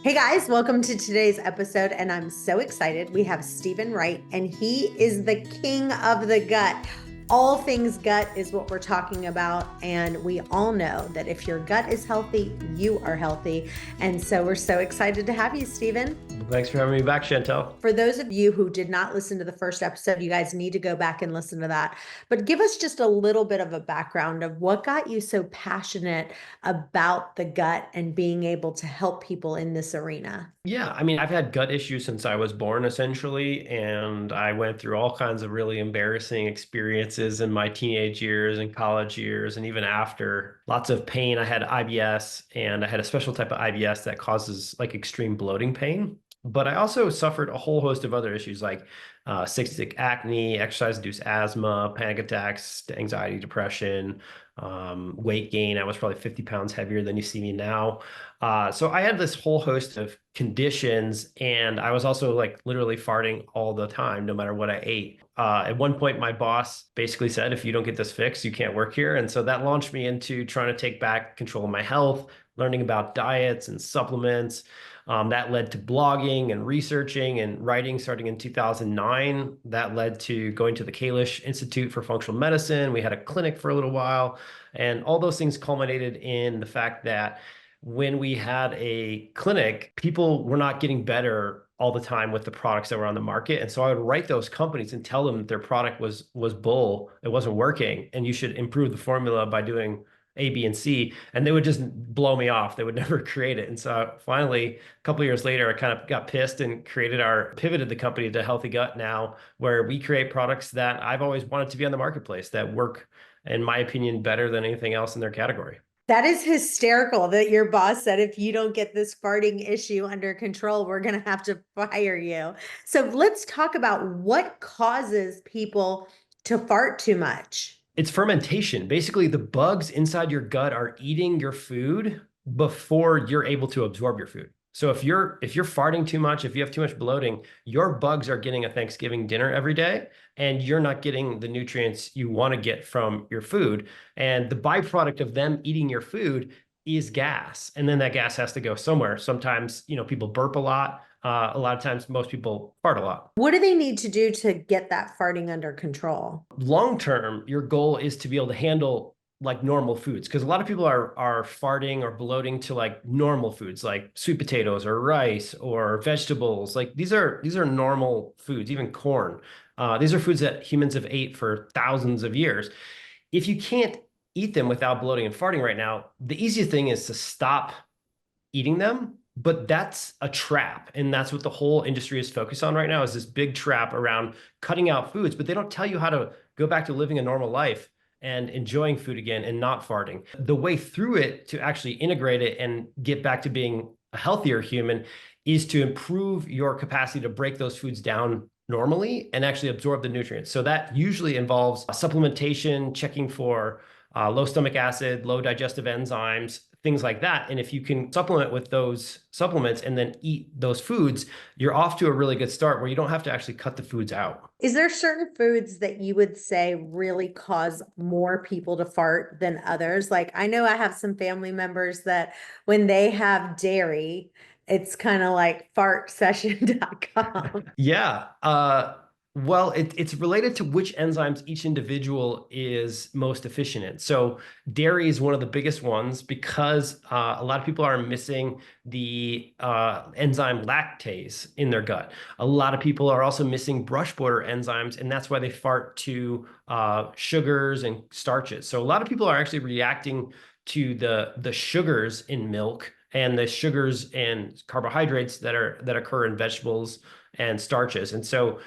Hey guys, welcome to today's episode, and I'm so excited. We have Steven Wright, and he is the king of the gut. All things gut is what we're talking about, and we all know that if your gut is healthy, you are healthy. And so we're so excited to have you, Steven. Thanks for having me back, Chantel. For those of you who did not listen to the first episode, you guys need to go back and listen to that. But give us just a little bit of a background of what got you so passionate about the gut and being able to help people in this arena. Yeah, I've had gut issues since I was born, essentially, and I went through all kinds of really embarrassing experiences in my teenage years and college years, and even after. Lots of pain. I had IBS, and I had a special type of IBS that causes like extreme bloating pain. But I also suffered a whole host of other issues like cystic acne, exercise-induced asthma, panic attacks, anxiety, depression, weight gain. I was probably 50 pounds heavier than you see me now. So I had this whole host of conditions, and I was also like literally farting all the time, no matter what I ate. At one point, my boss basically said, if you don't get this fixed, you can't work here. And so that launched me into trying to take back control of my health, learning about diets and supplements. That led to blogging and researching and writing starting in 2009. That led to going to the Kalish Institute for Functional Medicine. We had a clinic for a little while, and all those things culminated in the fact that when we had a clinic, people were not getting better all the time with the products that were on the market. And so I would write those companies and tell them that their product was bull, it wasn't working, and you should improve the formula by doing A, B, and C. And they would just blow me off. They would never create it. And so finally, a couple of years later, I kind of got pissed and pivoted the company to Healthy Gut now, where we create products that I've always wanted to be on the marketplace that work, in my opinion, better than anything else in their category. That is hysterical that your boss said, if you don't get this farting issue under control, we're going to have to fire you. So let's talk about what causes people to fart too much. It's fermentation. Basically, the bugs inside your gut are eating your food before you're able to absorb your food. So if you're farting too much, if you have too much bloating, your bugs are getting a Thanksgiving dinner every day, and you're not getting the nutrients you want to get from your food. And the byproduct of them eating your food is gas. And then that gas has to go somewhere. Sometimes, people burp a lot. A lot of times, most people fart a lot. What do they need to do to get that farting under control? Long term, your goal is to be able to handle like normal foods, because a lot of people are farting or bloating to like normal foods like sweet potatoes or rice or vegetables. Like these are normal foods, even corn. These are foods that humans have ate for thousands of years. If you can't eat them without bloating and farting right now, the easiest thing is to stop eating them. But that's a trap. And that's what the whole industry is focused on right now, is this big trap around cutting out foods, but they don't tell you how to go back to living a normal life and enjoying food again and not farting. The way through it to actually integrate it and get back to being a healthier human is to improve your capacity to break those foods down normally and actually absorb the nutrients. So that usually involves supplementation, checking for low stomach acid, low digestive enzymes, things like that. And if you can supplement with those supplements and then eat those foods, you're off to a really good start where you don't have to actually cut the foods out. Is there certain foods that you would say really cause more people to fart than others? Like, I know I have some family members that when they have dairy, it's kind of like fartsession.com. Yeah. Well, it's related to which enzymes each individual is most efficient in. So dairy is one of the biggest ones because a lot of people are missing the enzyme lactase in their gut. A lot of people are also missing brush border enzymes, and that's why they fart to sugars and starches. So a lot of people are actually reacting to the sugars in milk and the sugars and carbohydrates that occur in vegetables and starches. And so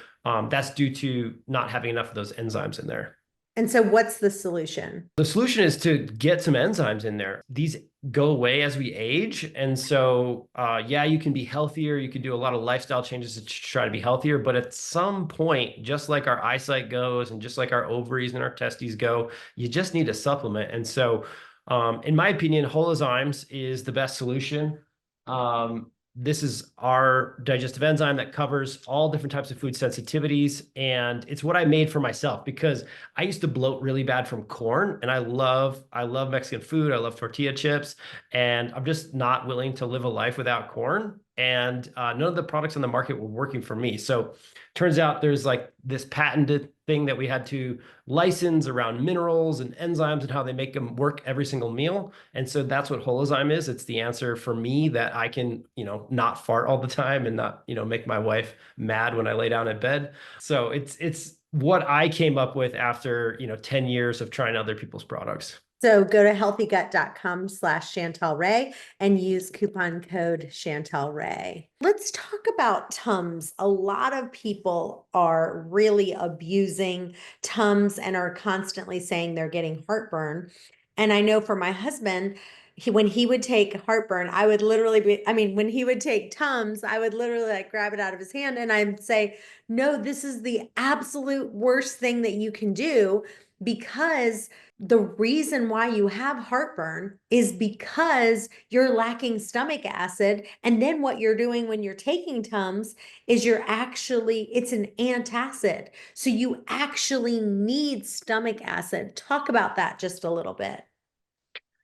that's due to not having enough of those enzymes in there. And so what's the solution? The solution is to get some enzymes in there. These go away as we age. And so, yeah, you can be healthier. You can do a lot of lifestyle changes to try to be healthier. But at some point, just like our eyesight goes and just like our ovaries and our testes go, you just need a supplement. And so, in my opinion, whole enzymes is the best solution. This is our digestive enzyme that covers all different types of food sensitivities. And it's what I made for myself because I used to bloat really bad from corn, and I love Mexican food. I love tortilla chips, and I'm just not willing to live a life without corn. and none of the products on the market were working for me. So turns out there's like this patented thing that we had to license around minerals and enzymes and how they make them work every single meal. And so that's what Holozyme is. It's the answer for me that I can, not fart all the time and not, make my wife mad when I lay down in bed. So it's what I came up with after, 10 years of trying other people's products. So go to healthygut.com/Chantel Ray and use coupon code Chantel Ray. Let's talk about Tums. A lot of people are really abusing Tums and are constantly saying they're getting heartburn. And I know for my husband, when he would take heartburn, I would literally when he would take Tums, I would literally like grab it out of his hand and I'd say, no, this is the absolute worst thing that you can do, because the reason why you have heartburn is because you're lacking stomach acid. And then what you're doing when you're taking Tums is it's an antacid. So you actually need stomach acid. Talk about that just a little bit.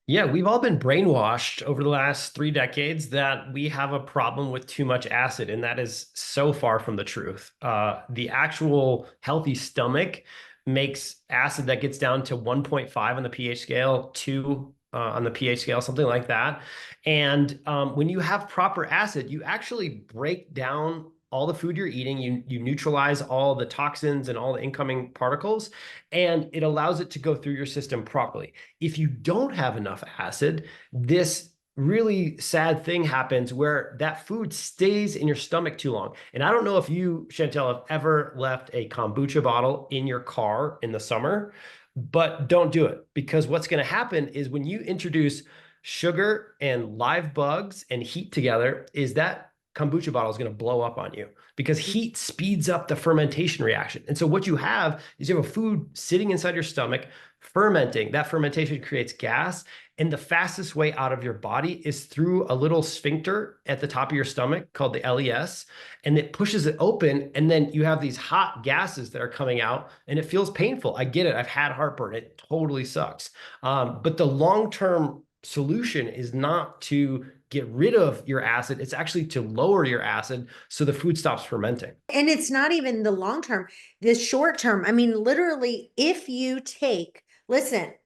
Yeah, we've all been brainwashed over the last 3 decades that we have a problem with too much acid, and that is so far from the truth. The actual healthy stomach makes acid that gets down to 1.5 on the pH scale, 2 on the pH scale, something like that. And when you have proper acid, you actually break down all the food you're eating, you neutralize all the toxins and all the incoming particles, and it allows it to go through your system properly. If you don't have enough acid, this really sad thing happens where that food stays in your stomach too long. And I don't know if you, Chantel, have ever left a kombucha bottle in your car in the summer, but don't do it, because what's going to happen is when you introduce sugar and live bugs and heat together, is that kombucha bottle is going to blow up on you, because heat speeds up the fermentation reaction. And so what you have is you have a food sitting inside your stomach, fermenting. That fermentation creates gas. And the fastest way out of your body is through a little sphincter at the top of your stomach called the LES. And it pushes it open. And then you have these hot gases that are coming out, and it feels painful. I get it. I've had heartburn. It totally sucks. But the long-term solution is not to get rid of your acid. It's actually to lower your acid so the food stops fermenting. And it's not even the long term, the short term. Literally,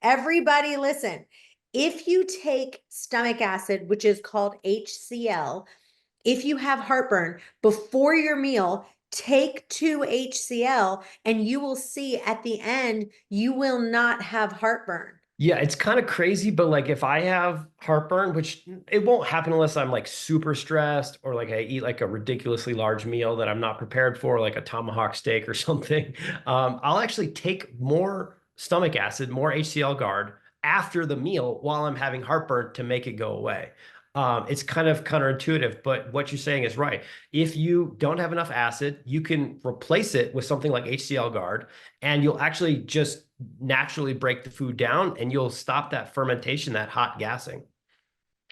everybody listen, if you take stomach acid, which is called HCL, if you have heartburn before your meal, take 2 HCL and you will see at the end, you will not have heartburn. Yeah, it's kind of crazy, but like if I have heartburn, which it won't happen unless I'm like super stressed or like I eat like a ridiculously large meal that I'm not prepared for, like a tomahawk steak or something, I'll actually take more stomach acid, more HCL Guard after the meal while I'm having heartburn to make it go away. It's kind of counterintuitive, but what you're saying is right. If you don't have enough acid, you can replace it with something like HCL Guard, and you'll actually just naturally break the food down, and you'll stop that fermentation, that hot gassing.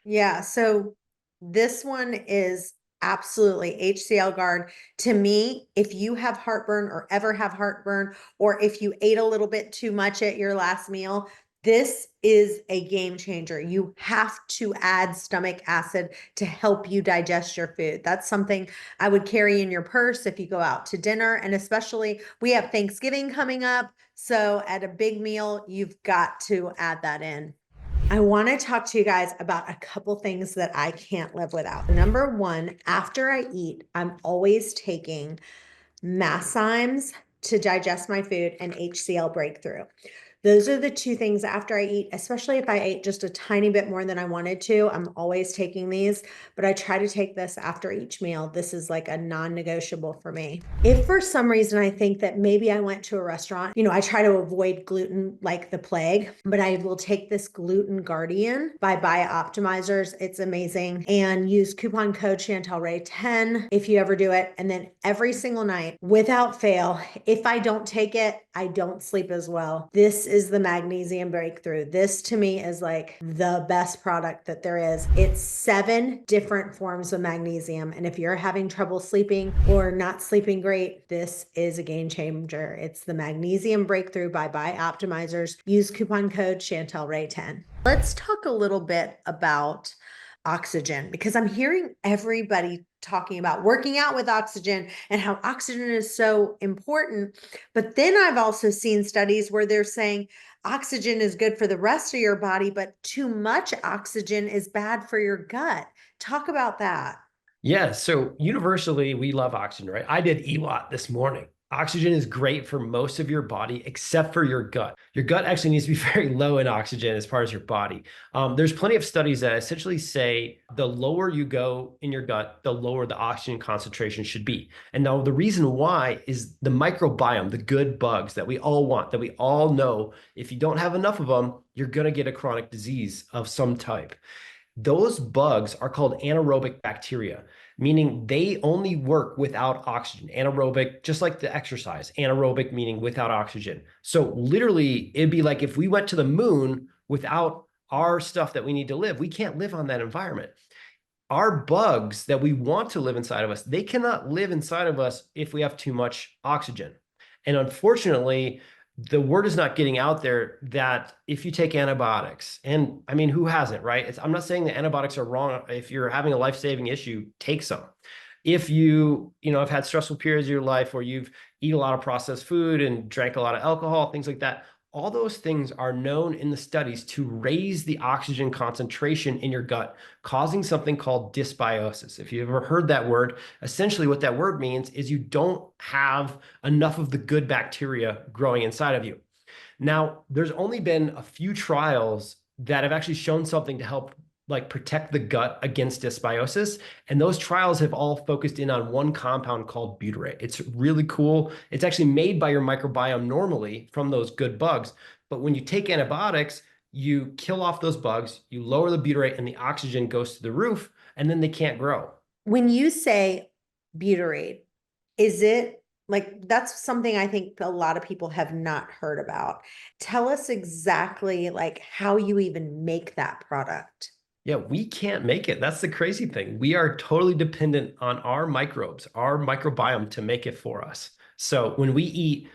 Yeah. So this one is absolutely HCL Guard. To me, if you have heartburn or ever have heartburn, or if you ate a little bit too much at your last meal, this is a game changer. You have to add stomach acid to help you digest your food. That's something I would carry in your purse if you go out to dinner. And especially, we have Thanksgiving coming up. So at a big meal, you've got to add that in. I want to talk to you guys about a couple things that I can't live without. Number one, after I eat, I'm always taking Magnesium to digest my food and HCL Breakthrough. Those are the 2 things after I eat, especially if I ate just a tiny bit more than I wanted to. I'm always taking these, but I try to take this after each meal. This is like a non-negotiable for me. If for some reason I think that maybe I went to a restaurant, I try to avoid gluten like the plague, but I will take this Gluten Guardian by Biohacks. It's amazing. And use coupon code Chantel Ray 10 if you ever do it. And then every single night, without fail, if I don't take it, I don't sleep as well. This is the Magnesium Breakthrough. This to me is like the best product that there is. It's 7 different forms of magnesium. And if you're having trouble sleeping or not sleeping great, this is a game changer. It's the Magnesium Breakthrough by Optimizers. Use coupon code Chantel Ray 10. Let's talk a little bit about oxygen? Because I'm hearing everybody talking about working out with oxygen and how oxygen is so important. But then I've also seen studies where they're saying oxygen is good for the rest of your body, but too much oxygen is bad for your gut. Talk about that. Yeah, so universally, we love oxygen, right? I did EWOT this morning. Oxygen is great for most of your body except for your gut. Your gut actually needs to be very low in oxygen as far as your body. There's plenty of studies that essentially say the lower you go in your gut, the lower the oxygen concentration should be. And now the reason why is the microbiome, the good bugs that we all want, that we all know, if you don't have enough of them, you're going to get a chronic disease of some type. Those bugs are called anaerobic bacteria, meaning they only work without oxygen. Anaerobic, just like the exercise, anaerobic meaning without oxygen. So literally, it'd be like if we went to the moon without our stuff that we need to live, we can't live on that environment. Our bugs that we want to live inside of us, they cannot live inside of us if we have too much oxygen. And unfortunately, the word is not getting out there that if you take antibiotics, and I mean, who hasn't, right? I'm not saying that antibiotics are wrong. If you're having a life-saving issue, take some. If have had stressful periods of your life where you've eaten a lot of processed food and drank a lot of alcohol, things like that, all those things are known in the studies to raise the oxygen concentration in your gut, causing something called dysbiosis. If you've ever heard that word, essentially what that word means is you don't have enough of the good bacteria growing inside of you. Now, there's only been a few trials that have actually shown something to help protect the gut against dysbiosis. And those trials have all focused in on one compound called butyrate. It's really cool. It's actually made by your microbiome normally from those good bugs. But when you take antibiotics, you kill off those bugs, you lower the butyrate, and the oxygen goes to the roof, and then they can't grow. When you say butyrate, is it that's something I think a lot of people have not heard about. Tell us exactly how you even make that product. Yeah, we can't make it. That's the crazy thing. We are totally dependent on our microbes, our microbiome to make it for us. So when we eat,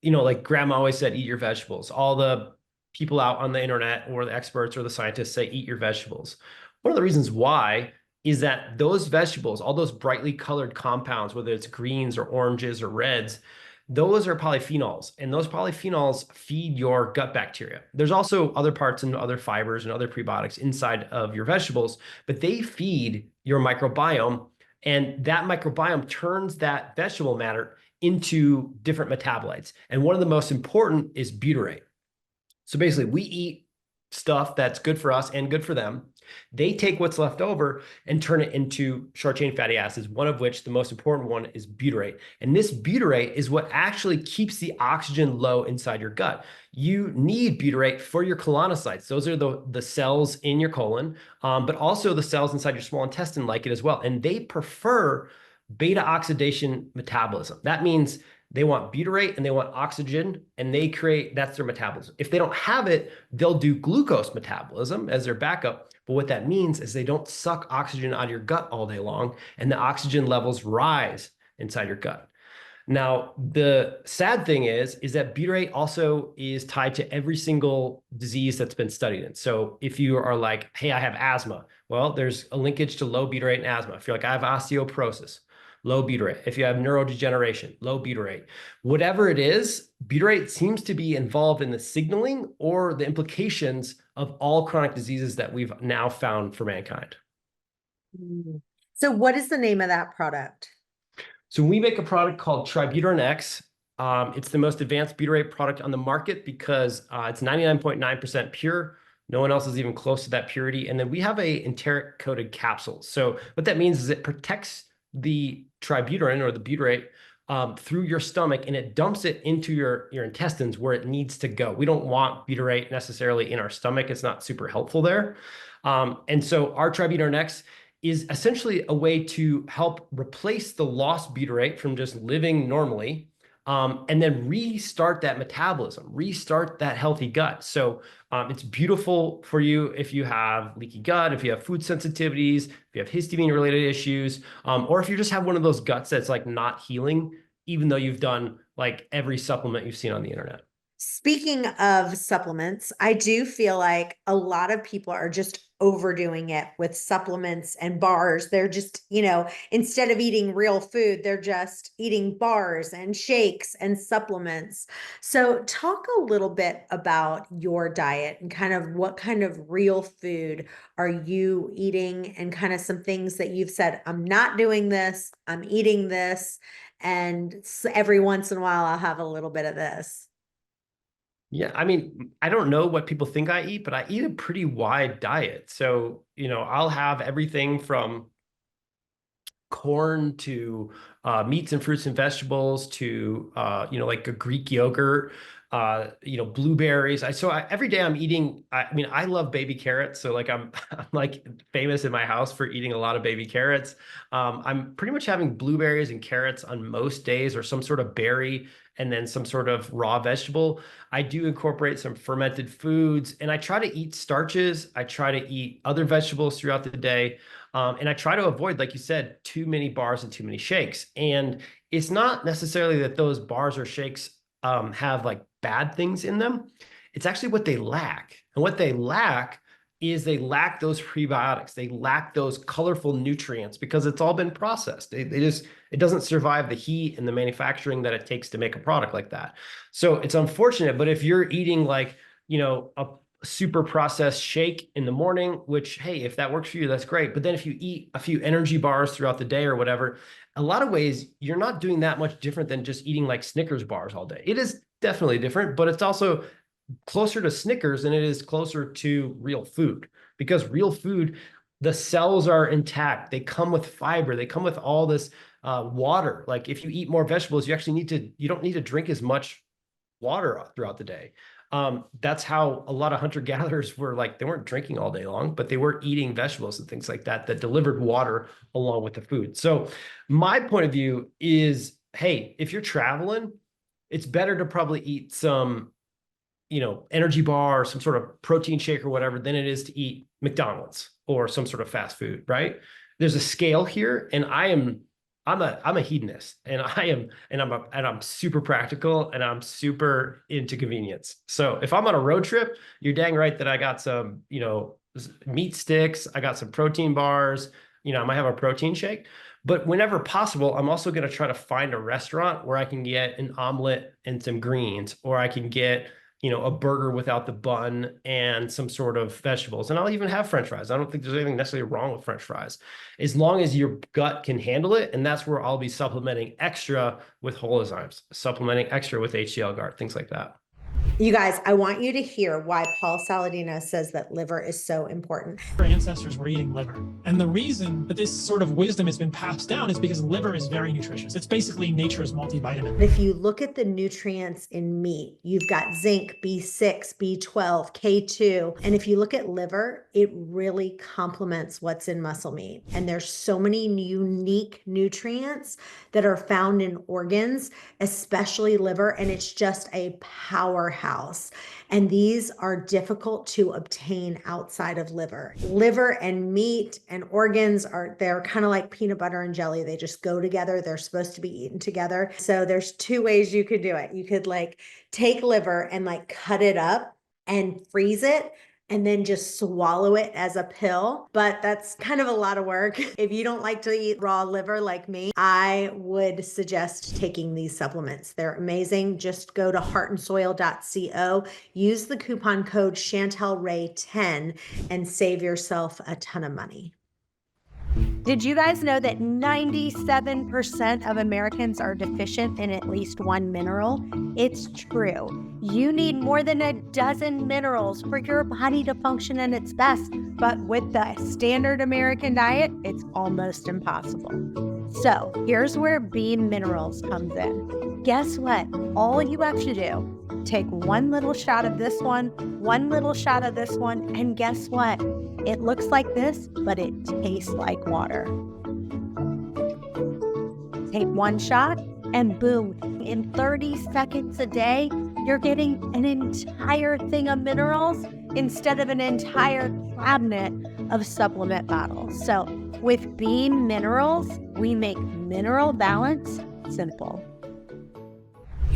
like grandma always said, eat your vegetables. All the people out on the internet or the experts or the scientists say, eat your vegetables. One of the reasons why is that those vegetables, all those brightly colored compounds, whether it's greens or oranges or reds, those are polyphenols, and those polyphenols feed your gut bacteria. There's also other parts and other fibers and other prebiotics inside of your vegetables, but they feed your microbiome, and that microbiome turns that vegetable matter into different metabolites. And one of the most important is butyrate. So basically, we eat stuff that's good for us and good for them. They take what's left over and turn it into short chain fatty acids, one of which the most important one is butyrate. And this butyrate is what actually keeps the oxygen low inside your gut. You need butyrate for your colonocytes. Those are the cells in your colon, but also the cells inside your small intestine like it as well. And they prefer beta oxidation metabolism. That means they want butyrate and they want oxygen, and that's their metabolism. If they don't have it, they'll do glucose metabolism as their backup. But what that means is they don't suck oxygen out of your gut all day long, and the oxygen levels rise inside your gut. Now, the sad thing is that butyrate also is tied to every single disease that's been studied in. So if you are like, hey, I have asthma, well, there's a linkage to low butyrate and asthma. If you're like, I have osteoporosis, low butyrate. If you have neurodegeneration, low butyrate. Whatever it is, butyrate seems to be involved in the signaling or the implications of all chronic diseases that we've now found for mankind. So what is the name of that product? So we make a product called Tributyrin X. It's the most advanced butyrate product on the market because it's 99.9% pure. No one else is even close to that purity. And then we have a enteric-coated capsule. So what that means is it protects the tributyrin or the butyrate through your stomach, and it dumps it into your intestines where it needs to go. We don't want butyrate necessarily in our stomach. It's not super helpful there. And so our Tributyrin X is essentially a way to help replace the lost butyrate from just living normally, and then restart that metabolism, restart that healthy gut. So it's beautiful for you if you have leaky gut, if you have food sensitivities, if you have histamine related issues, or if you just have one of those guts that's like not healing, even though you've done like every supplement you've seen on the internet. Speaking of supplements, I do feel like a lot of people are just overdoing it with supplements and bars. They're just, instead of eating real food, they're just eating bars and shakes and supplements. So, talk a little bit about your diet and kind of what kind of real food are you eating, and kind of some things that you've said, I'm not doing this, I'm eating this. And every once in a while, I'll have a little bit of this. Yeah, I mean, I don't know what people think I eat, but I eat a pretty wide diet. So, I'll have everything from corn to meats and fruits and vegetables to like a Greek yogurt, blueberries. Every day I'm eating. I mean, I love baby carrots, so like I'm like famous in my house for eating a lot of baby carrots. I'm pretty much having blueberries and carrots on most days, or some sort of berry, and then some sort of raw vegetable. I do incorporate some fermented foods, and I try to eat starches. I try to eat other vegetables throughout the day. And I try to avoid, like you said, too many bars and too many shakes. And it's not necessarily that those bars or shakes have like bad things in them. It's actually what they lack. And what they lack is they lack those prebiotics. They lack those colorful nutrients because it's all been processed. It doesn't survive the heat and the manufacturing that it takes to make a product like that. So it's unfortunate. But if you're eating like, a super processed shake in the morning, which, hey, if that works for you, that's great. But then if you eat a few energy bars throughout the day or whatever, a lot of ways, you're not doing that much different than just eating like Snickers bars all day. It is definitely different, but it's also closer to Snickers than it is closer to real food, because real food, the cells are intact. They come with fiber. They come with all this water. Like if you eat more vegetables, you don't need to drink as much water throughout the day. That's how a lot of hunter-gatherers were, like, they weren't drinking all day long, but they were eating vegetables and things like that delivered water along with the food. So my point of view is, hey, if you're traveling, it's better to probably eat some, energy bar or some sort of protein shake or whatever than it is to eat McDonald's or some sort of fast food, right? There's a scale here, and I'm a hedonist, and I'm super practical, and I'm super into convenience. So if I'm on a road trip, you're dang right that I got some, meat sticks, I got some protein bars, I might have a protein shake. But whenever possible, I'm also going to try to find a restaurant where I can get an omelet and some greens, or I can get, a burger without the bun and some sort of vegetables. And I'll even have French fries. I don't think there's anything necessarily wrong with French fries, as long as your gut can handle it. And that's where I'll be supplementing extra with whole enzymes, supplementing extra with HCL Guard, things like that. You guys, I want you to hear why Paul Saladino says that liver is so important. Our ancestors were eating liver. And the reason that this sort of wisdom has been passed down is because liver is very nutritious. It's basically nature's multivitamin. If you look at the nutrients in meat, you've got zinc, B6, B12, K2. And if you look at liver, it really complements what's in muscle meat. And there's so many unique nutrients that are found in organs, especially liver, and it's just a powerhouse. And these are difficult to obtain outside of liver. Liver and meat and organs they're kind of like peanut butter and jelly. They just go together. They're supposed to be eaten together. So there's two ways you could do it. You could like take liver and like cut it up and freeze it, and then just swallow it as a pill. But that's kind of a lot of work. If you don't like to eat raw liver like me, I would suggest taking these supplements. They're amazing. Just go to heartandsoil.co, use the coupon code ChantelRay10, and save yourself a ton of money. Did you guys know that 97% of Americans are deficient in at least one mineral? It's true. You need more than a dozen minerals for your body to function at its best. But with the standard American diet, it's almost impossible. So here's where B Minerals comes in. Guess what? All you have to do, take one little shot of this one little shot of this one, and guess what? It looks like this, but it tastes like water. Take one shot and boom, in 30 seconds a day, you're getting an entire thing of minerals instead of an entire cabinet of supplement bottles. So with Beam Minerals, we make mineral balance simple.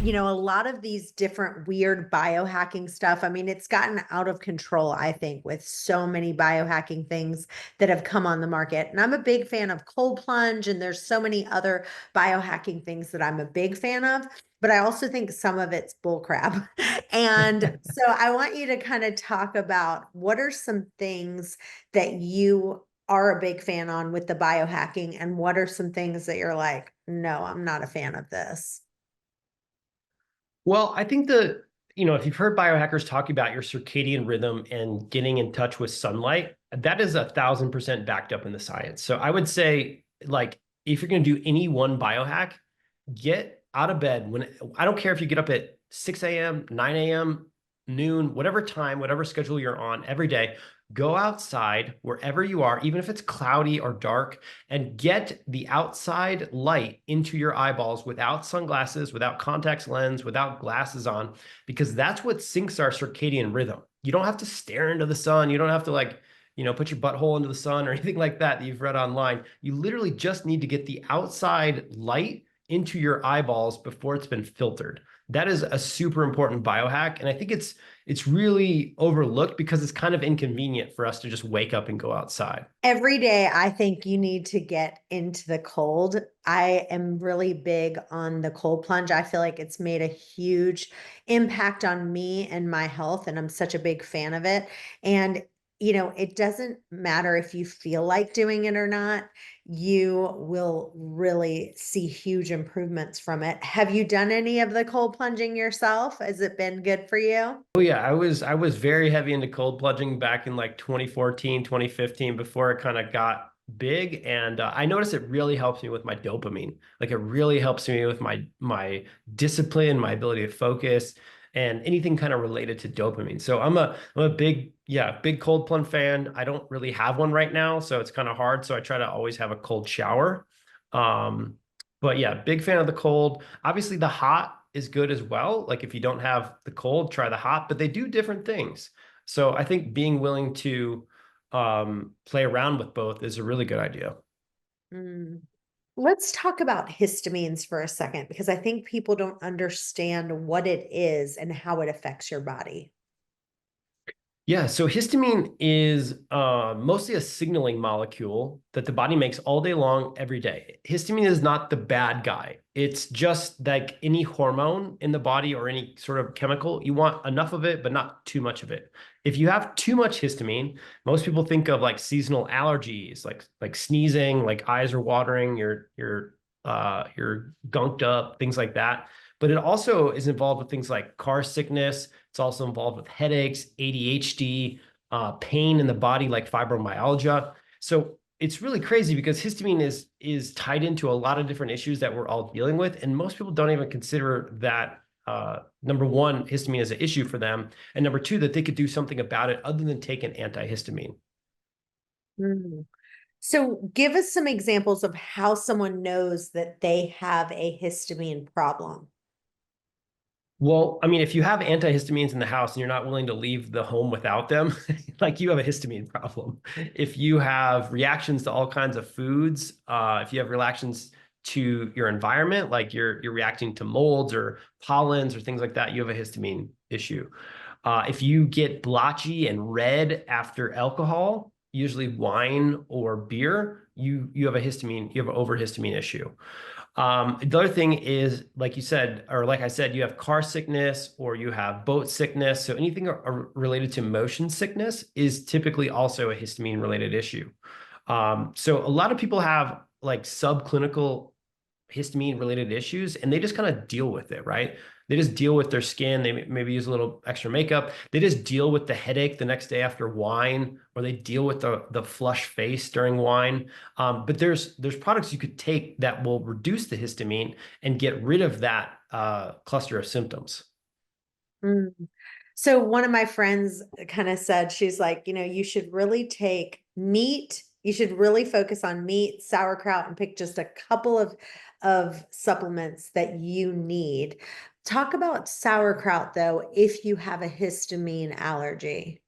you know, a lot of these different weird biohacking stuff. I mean, it's gotten out of control, I think, with so many biohacking things that have come on the market. And I'm a big fan of cold plunge, and there's so many other biohacking things that I'm a big fan of. But I also think some of it's bullcrap. And so I want you to kind of talk about what are some things that you are a big fan on with the biohacking, and what are some things that you're like, no, I'm not a fan of this. Well, I think if you've heard biohackers talk about your circadian rhythm and getting in touch with sunlight, that is 1,000% backed up in the science. So I would say, like, if you're going to do any one biohack, get out of bed I don't care if you get up at 6 a.m., 9 a.m., noon, whatever time, whatever schedule you're on every day, go outside wherever you are, even if it's cloudy or dark, and get the outside light into your eyeballs without sunglasses, without contact lens, without glasses on, because that's what syncs our circadian rhythm. You don't have to stare into the sun. You don't have to put your butthole into the sun or anything like that you've read online. You literally just need to get the outside light into your eyeballs before it's been filtered. That is a super important biohack. And I think it's really overlooked because it's kind of inconvenient for us to just wake up and go outside. Every day, I think you need to get into the cold. I am really big on the cold plunge. I feel like it's made a huge impact on me and my health, and I'm such a big fan of it. And it doesn't matter if you feel like doing it or not, you will really see huge improvements from it. Have you done any of the cold plunging yourself? Has it been good for you? Oh yeah, I was very heavy into cold plunging back in like 2014, 2015 before it kind of got big, and I noticed it really helps me with my dopamine. Like, it really helps me with my discipline, my ability to focus, and anything kind of related to dopamine. So I'm a big cold plunge fan. I don't really have one right now, so it's kind of hard. So I try to always have a cold shower. Um, but yeah, big fan of the cold. Obviously, the hot is good as well. Like, if you don't have the cold, try the hot, but they do different things. So I think being willing to play around with both is a really good idea. Mm. Let's talk about histamines for a second, because I think people don't understand what it is and how it affects your body. Yeah, so histamine is mostly a signaling molecule that the body makes all day long, every day. Histamine is not the bad guy. It's just like any hormone in the body or any sort of chemical. You want enough of it, but not too much of it. If you have too much histamine, most people think of like seasonal allergies, like sneezing, like eyes are watering, you're gunked up, things like that. But it also is involved with things like car sickness. It's also involved with headaches, ADHD, pain in the body like fibromyalgia. So it's really crazy because histamine is tied into a lot of different issues that we're all dealing with, and most people don't even consider that number one, histamine is an issue for them, and number two, that they could do something about it other than take an antihistamine. Mm. So give us some examples of how someone knows that they have a histamine problem. Well, I mean, if you have antihistamines in the house and you're not willing to leave the home without them, like, you have a histamine problem. If you have reactions to all kinds of foods, if you have reactions to your environment, like you're reacting to molds or pollens or things like that, you have a histamine issue. If you get blotchy and red after alcohol, usually wine or beer, you have a histamine, you have an overhistamine issue. The other thing is, like you said, or like I said, you have car sickness or you have boat sickness. So anything related to motion sickness is typically also a histamine related issue. So a lot of people have like subclinical histamine related issues, and they just kind of deal with it, right? They just deal with their skin. They maybe use a little extra makeup. They just deal with the headache the next day after wine, or they deal with the flush face during wine. But there's products you could take that will reduce the histamine and get rid of that cluster of symptoms. Mm. So one of my friends kind of said, she's like, you should really take meat. You should really focus on meat, sauerkraut, and pick just a couple of supplements that you need. Talk about sauerkraut, though, if you have a histamine allergy.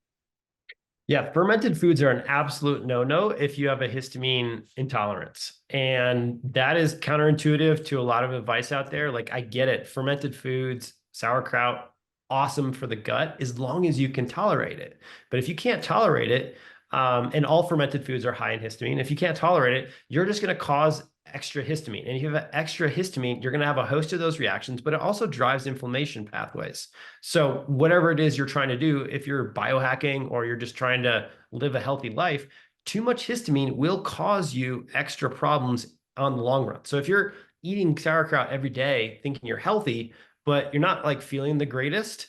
Yeah, fermented foods are an absolute no-no if you have a histamine intolerance. And that is counterintuitive to a lot of advice out there. Like, I get it. Fermented foods, sauerkraut, awesome for the gut as long as you can tolerate it. But if you can't tolerate it, and all fermented foods are high in histamine, if you can't tolerate it, you're just going to cause extra histamine. And if you have extra histamine, you're going to have a host of those reactions, but it also drives inflammation pathways. So whatever it is you're trying to do, if you're biohacking or you're just trying to live a healthy life, too much histamine will cause you extra problems on the long run. So if you're eating sauerkraut every day thinking you're healthy, but you're not like feeling the greatest,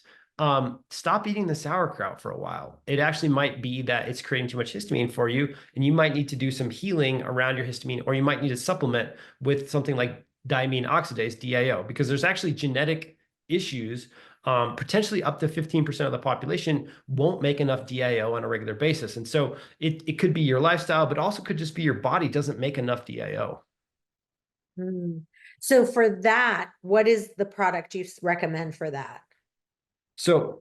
stop eating the sauerkraut for a while. It actually might be that it's creating too much histamine for you, and you might need to do some healing around your histamine, or you might need to supplement with something like diamine oxidase, DAO, because there's actually genetic issues. Potentially up to 15% of the population won't make enough DAO on a regular basis. And so it could be your lifestyle, but also could just be your body doesn't make enough DAO. So for that, what is the product you recommend for that? So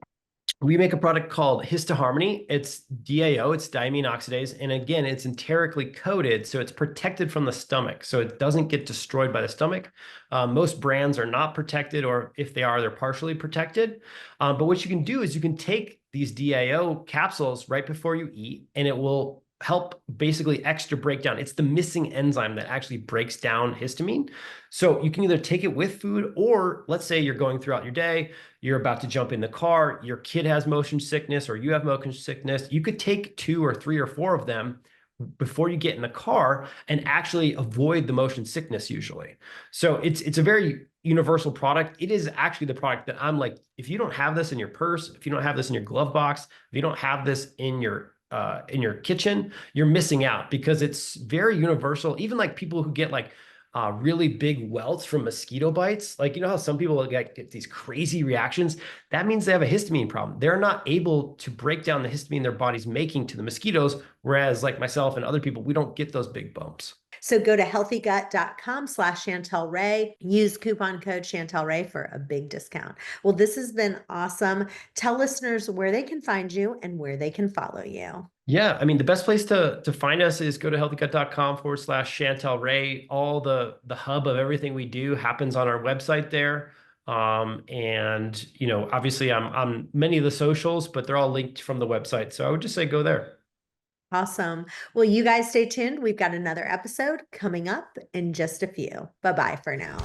we make a product called Histo Harmony. It's DAO, it's diamine oxidase. And again, it's enterically coated, so it's protected from the stomach. So it doesn't get destroyed by the stomach. Most brands are not protected, or if they are, they're partially protected. But what you can do is you can take these DAO capsules right before you eat, and it will help basically extra break down. It's the missing enzyme that actually breaks down histamine. So you can either take it with food, or let's say you're going throughout your day, you're about to jump in the car, your kid has motion sickness or you have motion sickness. You could take 2 or 3 or 4 of them before you get in the car and actually avoid the motion sickness usually. So it's a very universal product. It is actually the product that I'm like, if you don't have this in your purse, if you don't have this in your glove box, if you don't have this in your kitchen, you're missing out, because it's very universal. Even like people who get like really big welts from mosquito bites. Like, you know how some people get these crazy reactions? That means they have a histamine problem. They're not able to break down the histamine their body's making to the mosquitoes. Whereas like myself and other people, we don't get those big bumps. So go to healthygut.com/Chantel Ray. Use coupon code Chantel Ray for a big discount. Well, this has been awesome. Tell listeners where they can find you and where they can follow you. Yeah, I mean, the best place to find us is go to healthygut.com/Chantel Ray. All the hub of everything we do happens on our website there. And you know, obviously I'm on many of the socials, but they're all linked from the website. So I would just say go there. Awesome. Well, you guys stay tuned. We've got another episode coming up in just a few. Bye-bye for now.